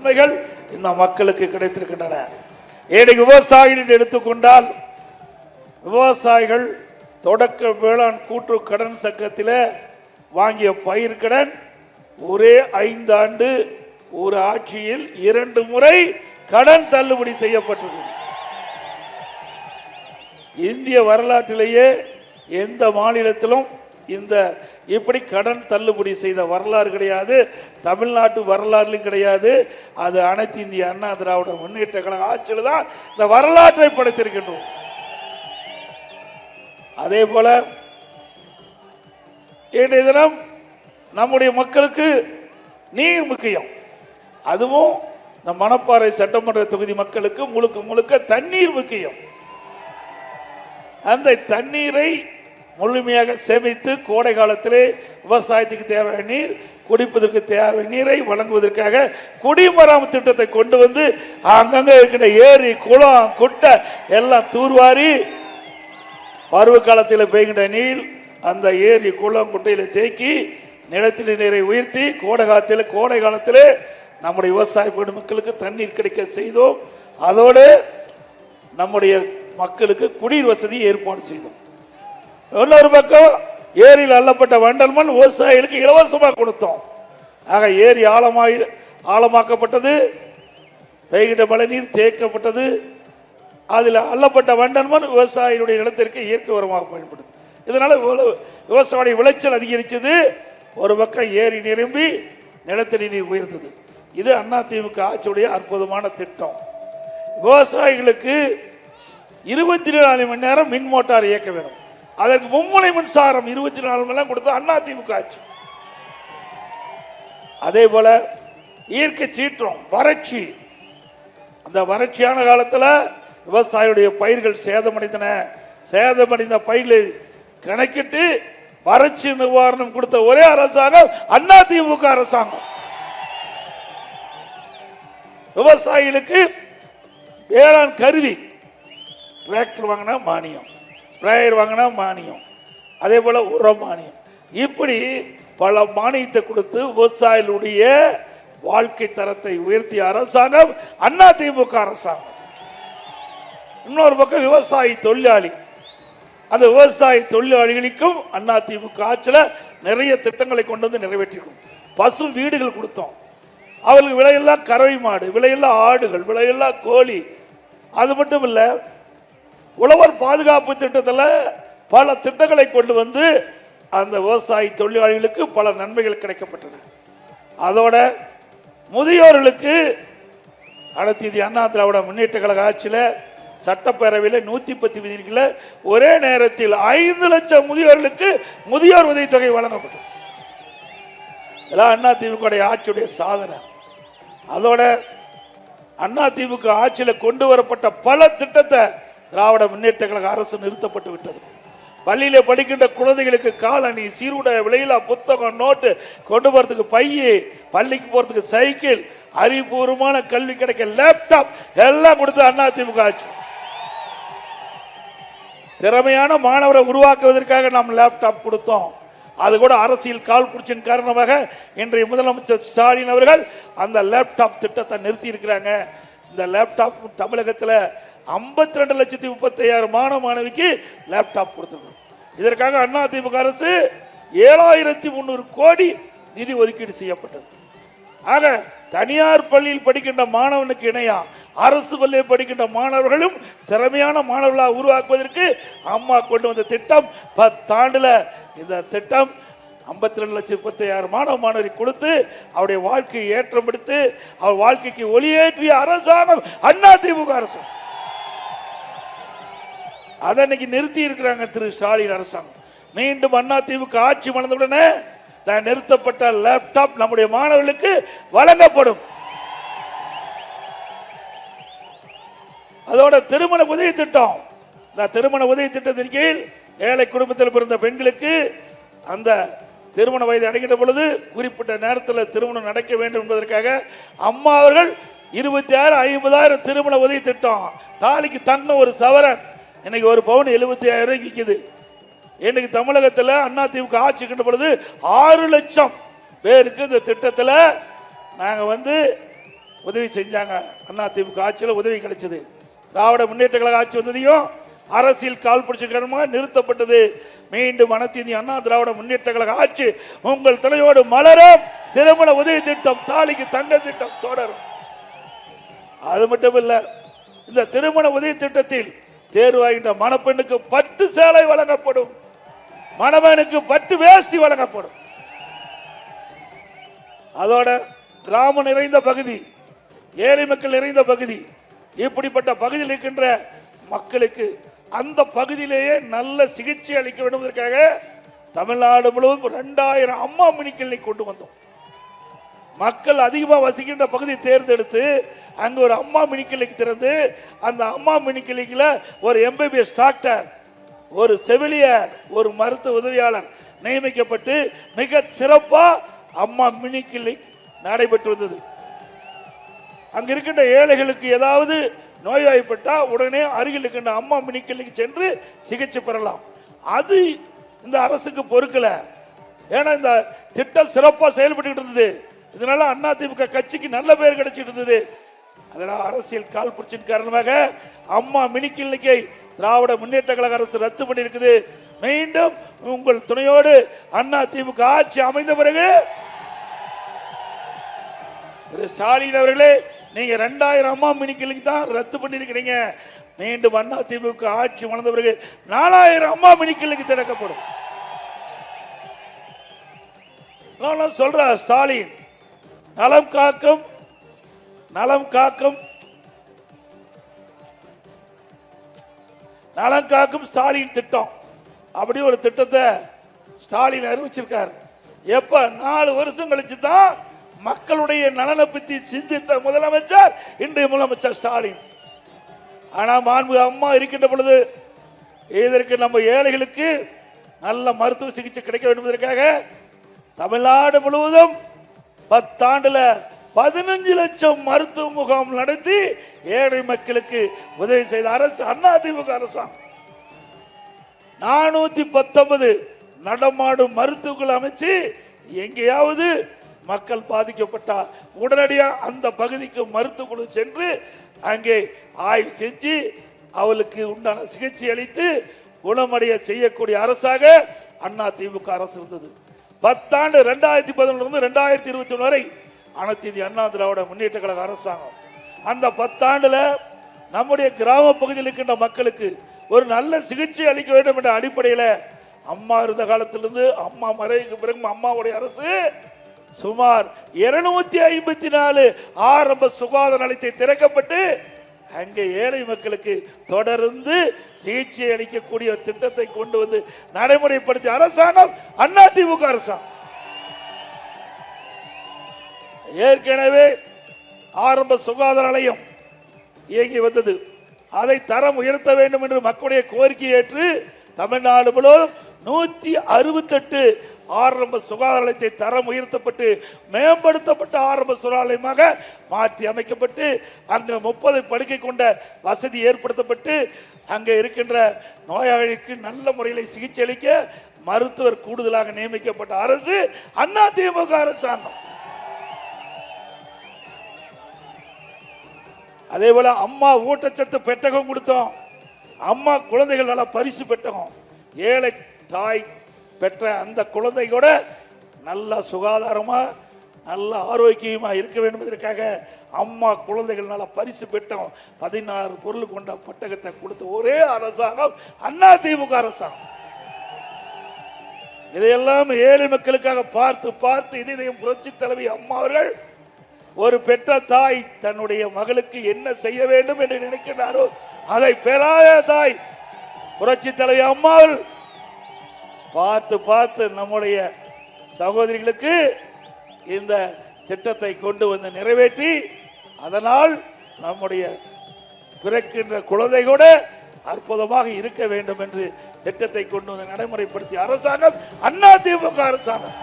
நன்மைகள் இந்த மக்களுக்கு கிடைத்திருக்கின்றன. ஏனைய விவசாயிகள் எடுத்துக்கொண்டால், விவசாயிகள் தொடக்க வேளாண் கூட்டுறவு கடன் சங்கத்தில் வாங்கிய பயிர் கடன் ஒரே 5 ஆண்டு ஒரு ஆட்சியில் 2 முறை கடன் தள்ளுபடி செய்யப்பட்டது. இந்திய வரலாற்றிலேயே எந்த மாநிலத்திலும் இந்த இப்படி கடன் தள்ளுபடி செய்த வரலாறு கிடையாது. தமிழ்நாட்டு வரலாறுலையும் கிடையாது. அது அனைத்து இந்திய அண்ணா திராவிட முன்னேற்ற கழக ஆட்சியில் தான் இந்த வரலாற்றை படைத்திருக்கின்றோம். அதே போல இன்றைய தினம் நம்முடைய மக்களுக்கு நீர் முக்கியம். அதுவும் இந்த மணப்பாறை சட்டமன்ற தொகுதி மக்களுக்கு முழுக்க முழுக்க தண்ணீர் முக்கியம். அந்த தண்ணீரை முழுமையாக சேமித்து கோடை காலத்திலே விவசாயத்துக்கு தேவையான நீர், குடிப்பதற்கு தேவையான நீரை வழங்குவதற்காக குடிமராமத்து திட்டத்தை கொண்டு வந்து அங்கங்கே இருக்கின்ற ஏரி குளம் குட்டை எல்லாம் தூர்வாரி பருவ காலத்தில் பெய்கின்ற நீர் அந்த ஏரி குளம் குட்டையில் தேக்கி நிலத்தடி நீரை உயர்த்தி கோடை காலத்தில் நம்முடைய விவசாய மக்களுக்கு தண்ணீர் கிடைக்க செய்தோம். அதோடு நம்முடைய மக்களுக்கு குடிநீர் வசதி ஏற்பாடு செய்தோம். இன்னொரு பக்கம் ஏரியில் அள்ளப்பட்ட வண்டல் மண் விவசாயிகளுக்கு இலவசமாக கொடுத்தோம். ஆக ஏரி ஆழமாக்கப்பட்டது, பெய்கின்ற மழை நீர் தேக்கப்பட்டது. அதில் அள்ளப்பட்ட வண்டல் மண் விவசாயிகளுடைய நிலத்திற்கு இயற்கை உரமாக பயன்படுது. இதனால விவசாய விளைச்சல் அதிகரித்தது. ஒரு பக்கம் ஏரி நிரம்பி நிலத்தடி நீர் உயர்ந்தது. இது அதிமுக ஆட்சியுடைய அற்புதமான திட்டம். விவசாயிகளுக்கு 24 மணி நேரம் மின் மோட்டார் இயக்க வேண்டும். அதற்கு மும்முனை மின்சாரம் 24 மணி நேரம் கொடுத்து அதிமுக ஆட்சி. அதே போல இயற்கை சீற்றம், வறட்சி, அந்த வறட்சியான காலத்தில் விவசாயியுடைய பயிர்கள் சேதமடைந்தன. சேதமடைந்த பயிர்களை கணக்கிட்டு வறட்சி நிவாரணம் கொடுத்த ஒரே அரசாங்கம் அதிமுக அரசாங்கம். விவசாயிகளுக்கு வேளாண் கருவி, டிராக்டர் வாங்கினா மானியம், ஸ்ப்ரேயர் வாங்கினா மானியம், அதே போல உரம் மானியம், இப்படி பல மானியத்தை கொடுத்து விவசாயிகளுடைய வாழ்க்கை தரத்தை உயர்த்திய அரசாங்கம் அதிமுக அரசாங்கம். இன்னொரு பக்கம் விவசாயி தொழிலாளி, அந்த விவசாய தொழிலாளிகளுக்கும் அதிமுக ஆட்சியில் நிறைய திட்டங்களை கொண்டு வந்து நிறைவேற்றிருக்கும். பசு வீடுகள் கொடுத்தோம். அவர்களுக்கு விலையில்லா கறவை மாடு, விலையில்லா ஆடுகள், விலையில்லா கோழி. அது மட்டும் இல்லை, உழவர் பாதுகாப்பு திட்டத்தில் பல திட்டங்களை கொண்டு வந்து அந்த விவசாய தொழிலாளிகளுக்கு பல நன்மைகள் கிடைக்கப்பட்டன. அதோட முதியோர்களுக்கு அனைத்து இந்திய அண்ணா திராவிட முன்னேற்ற கழக ஆட்சியில் சட்டப்பேரவையில் 110 விதிகளில் ஒரே நேரத்தில் 5 லட்சம் முதியோர்களுக்கு முதியோர் உதவித்தொகை வழங்கப்பட்டது. இதெல்லாம் அதிமுக ஆட்சியுடைய சாதனை. அதோட அதிமுக ஆட்சியில் கொண்டு வரப்பட்ட பல திட்டத்தை திராவிட முன்னேற்ற கழக அரசு நிறுத்தப்பட்டு விட்டது. பள்ளியில படிக்கின்ற குழந்தைகளுக்கு காலணி, சீருடை, விலையில்லா புத்தகம், நோட்டு, கொண்டு போறதுக்கு பைய, பள்ளிக்கு போறதுக்கு சைக்கிள், அறிவுபூர்வமான கல்வி கிடைக்க லேப்டாப் எல்லாம் கொடுத்து அதிமுக ஆட்சி. திறமையான மாணவரை உருவாக்குவதற்காக நாம் லேப்டாப் கொடுத்தோம். அது கூட அரசியல் கால் புடிச்சின் காரணமாக இன்றைய முதலமைச்சர் ஸ்டாலின் அவர்கள் அந்த லேப்டாப் திட்டத்தை நிறுத்தி இருக்கிறாங்க. இந்த லேப்டாப் தமிழகத்தில் 52,35,000 மாணவ மாணவிக்கு லேப்டாப் கொடுத்துருக்கோம். இதற்காக அதிமுக அரசு 7,300 கோடி நிதி ஒதுக்கீடு செய்யப்பட்டது. ஆக தனியார் பள்ளியில் படிக்கின்ற மாணவனுக்கு இணையா அரசு பள்ளியில் படிக்கின்ற மாணவர்களும் திறமையான மாணவர்களாக உருவாக்குவதற்கு அம்மா கொண்டு வந்த திட்டம் 10 ஆண்டுல இந்த திட்டம் 52,35,000 மாணவ மாணவரை கொடுத்து அவருடைய வாழ்க்கையை ஏற்றம் எடுத்து அவர் வாழ்க்கைக்கு ஒளியேற்றிய அரசாங்கம் அதிமுக அரசு. அதை இன்னைக்கு நிறுத்தி இருக்கிறாங்க திரு ஸ்டாலின் அரசாங்கம். மீண்டும் அதிமுக ஆட்சி மலர்ந்தவுடனே நிறுத்தப்பட்ட லேப்டாப் நம்முடைய மாணவர்களுக்கு வழங்கப்படும். அதோட திருமண உதவி திட்டம், இந்த திருமண உதவி திட்டத்தின் கீழ் ஏழை குடும்பத்தில் பிறந்த பெண்களுக்கு அந்த திருமண வயது அடைகின்ற பொழுது குறிப்பிட்ட நேரத்தில் திருமணம் நடக்க வேண்டும் என்பதற்காக அம்மா அவர்கள் 26,50,000 திருமண உதவி திட்டம். தாலிக்கு தன்ன ஒரு சவரன் இன்னைக்கு ஒரு பவுன் 75,000 விற்குது. இன்னைக்கு தமிழகத்தில் அதிமுக ஆட்சிக்கின்ற பொழுது 6 லட்சம் பேருக்கு இந்த திட்டத்தில் நாங்கள் உதவி செஞ்சாங்க. அதிமுக ஆட்சியில் உதவி கிடைச்சது. திராவிட முன்னேற்ற கழக ஆட்சி வந்ததையும் அரசியல் கால் பிடிச்ச காரணமாக நிறுத்தப்பட்டது. மீண்டும் அனைத்து அண்ணா திராவிட முன்னேற்ற கழக ஆட்சி உங்கள் தலையோடு மலரும். திருமண உதவி திட்டம், தாலிக்கு தங்க திட்டம் தொடரும். அது மட்டும் இல்ல, இந்த திருமண உதவி திட்டத்தில் தேர்வாகின்ற மணப்பெண்ணுக்கு 10 சேலை வழங்கப்படும், மணவனுக்கு 10 வேஷ்டி வழங்கப்படும். அதோட கிராமம் நிறைந்த பகுதி, ஏழை மக்கள் நிறைந்த பகுதி, இப்படிப்பட்ட பகுதியில் இருக்கின்ற மக்களுக்கு அந்த பகுதியிலேயே நல்ல சிகிச்சை அளிக்க வேண்டும் என்பதற்காக தமிழ்நாடு முழுவதும் 2000 அம்மா மினி கிளினிக் கொண்டு வந்தோம். மக்கள் அதிகமாக வசிக்கின்ற பகுதியை தேர்ந்தெடுத்து அங்கு ஒரு அம்மா மினி கிளினிக் திறந்து, அந்த அம்மா மினி கிளினிக்ல ஒரு MBBS டாக்டர், ஒரு செவிலியர், ஒரு மருத்துவ உதவியாளர் நியமிக்கப்பட்டு மிக சிறப்பா அம்மா மினி கிளினிக் நடைபெற்று வந்தது. அங்க இருக்கின்ற ஏழைகளுக்கு ஏதாவது நோய்வாய்ப்பட்டா உடனே அருகில் இருக்கின்ற அம்மா மினி கிளினிக் சென்று சிகிச்சை பெறலாம். அது இந்த அரசுக்கு பொறுக்கல. ஏன்னா இந்த திட்டம் சிறப்பாக செயல்பட்டு இருந்தது. இதனால அதிமுக கட்சிக்கு நல்ல பெயர் கிடைச்சிட்டு இருந்தது. அதனால அரசியல் கால் பிடிச்சின் காரணமாக அம்மா மினி கிளினிக்கை திராவிட முன்னேற்ற கழக அரசு ரத்து பண்ணியிருக்குது. மீண்டும் உங்கள் துணையோடு அதிமுக ஆட்சி அமைந்த பிறகு ஸ்டாலின் அவர்களே, நீங்க 2000 அம்மா மினி கிளினிக் தான் ரத்து பண்ணிருக்கிறீங்க. மீண்டும் அதிமுக ஆட்சி வளர்ந்த பிறகு 4000 அம்மா மினி கிளினிக் திறக்கப்படும். சொல்ற ஸ்டாலின் நலம் காக்கும் நலம் காக்கும் நலம் காக்கும் ஸ்டாலின் திட்டம், அப்படி ஒரு திட்டத்தை ஸ்டாலின் அறிவிச்சிருக்கார். எப்ப 4 வருஷம் கழிச்சு தான் மக்களுடைய நலனை பற்றி சிந்தித்த முதலமைச்சர் இன்றைய முதலமைச்சர் ஸ்டாலின். ஆனா மாண்பு அம்மா இருக்கின்ற பொழுது இதற்கு நம்ம ஏழைகளுக்கு நல்ல மருத்துவ சிகிச்சை கிடைக்க வேண்டும் என்பதற்காக தமிழ்நாடு முழுவதும் 10 ஆண்டுல 15 லட்சம் மருத்துவ முகாம் நடத்தி ஏழை மக்களுக்கு உதவி செய்த அரசு அதிமுக அரசாங்கம். 419 நடமாடும் மருத்துவர்கள் அமைச்சு எங்கேயாவது மக்கள் பாதிக்கப்பட்டா உடனடியாக அந்த பகுதிக்கு மருத்துவ குழு சென்று அங்கே ஆய்வு செஞ்சு அவளுக்கு உண்டான சிகிச்சை அளித்து குணமடைய செய்யக்கூடிய அரசாக அதிமுக அரசு இருந்தது. 10 ஆண்டு 2011 2021 வரை அனைத்து இந்திய அண்ணா திராவிட முன்னேற்ற கழக அரசாங்கம். அந்த 10 ஆண்டுல நம்முடைய கிராம பகுதியில் இருக்கின்ற மக்களுக்கு ஒரு நல்ல சிகிச்சை அளிக்க வேண்டும் என்ற அடிப்படையில் அம்மா இருந்த காலத்திலிருந்து அம்மா மறைவுக்கு பிறகு அம்மாவுடைய அரசு சுமார் 254 ஆரம்ப சுகாதார நிலையத்தை திறக்கப்பட்டு அங்கே ஏழை மக்களுக்கு தொடர்ந்து சிகிச்சை அளிக்கக்கூடிய திட்டத்தை கொண்டு வந்து நடைமுறைப்படுத்திய அரசாங்கம் அதிமுக அரசாங்கம். ஏற்கனவே ஆரம்ப சுகாதார நிலையம் இயங்கி வந்தது. அதை தரம் உயர்த்த வேண்டும் என்று மக்களுடைய கோரிக்கை ஏற்று தமிழ்நாடு முழுவதும் 168 ஆரம்ப சுகாதார நிலையத்தை தரம் உயர்த்தப்பட்டு மேம்படுத்தப்பட்ட ஆரம்ப சுகாதாரமாக மாற்றி அமைக்கப்பட்டு அங்கு 30 படுக்கை கொண்ட வசதி ஏற்படுத்தப்பட்டு அங்கே இருக்கின்ற நோயாளிக்கு நல்ல முறையில் சிகிச்சை அளிக்க மருத்துவர் கூடுதலாக நியமிக்கப்பட்ட அரசு அதிமுக அரசாங்கம். அதே போல அம்மா ஊட்டச்சத்து பெட்டகம் கொடுத்தோம். அம்மா குழந்தைகள் நல பரிசு பெட்டகம். ஏழை தாய் பெற்ற அந்த குழந்தை கூட நல்ல சுகாதாரமா நல்ல ஆரோக்கியமா இருக்க வேண்டும் என்பதற்காக அம்மா குழந்தைகள் நல பரிசு பெட்டகம் 16 பொருள் கொண்ட பெட்டகத்தை கொடுத்த ஒரே அரசாங்கம் அதிமுக அரசாங்கம். இதையெல்லாம் ஏழை மக்களுக்காக பார்த்து பார்த்து இதயம் புரட்சி தலைவி அம்மா அவர்கள் ஒரு பெற்ற தாய் தன்னுடைய மகளுக்கு என்ன செய்ய வேண்டும் என்று நினைக்கிறாரோ அதை பெறாத தாய் புரட்சி தலைவி அம்மாள் பார்த்து பார்த்து நம்முடைய சகோதரிகளுக்கு இந்த திட்டத்தை கொண்டு வந்து நிறைவேற்றி அதனால் நம்முடைய பிறக்கின்ற குழந்தை கூட அற்புதமாக இருக்க வேண்டும் என்று திட்டத்தை கொண்டு வந்து நடைமுறைப்படுத்திய அரசாங்கம் அதிமுக அரசாங்கம்.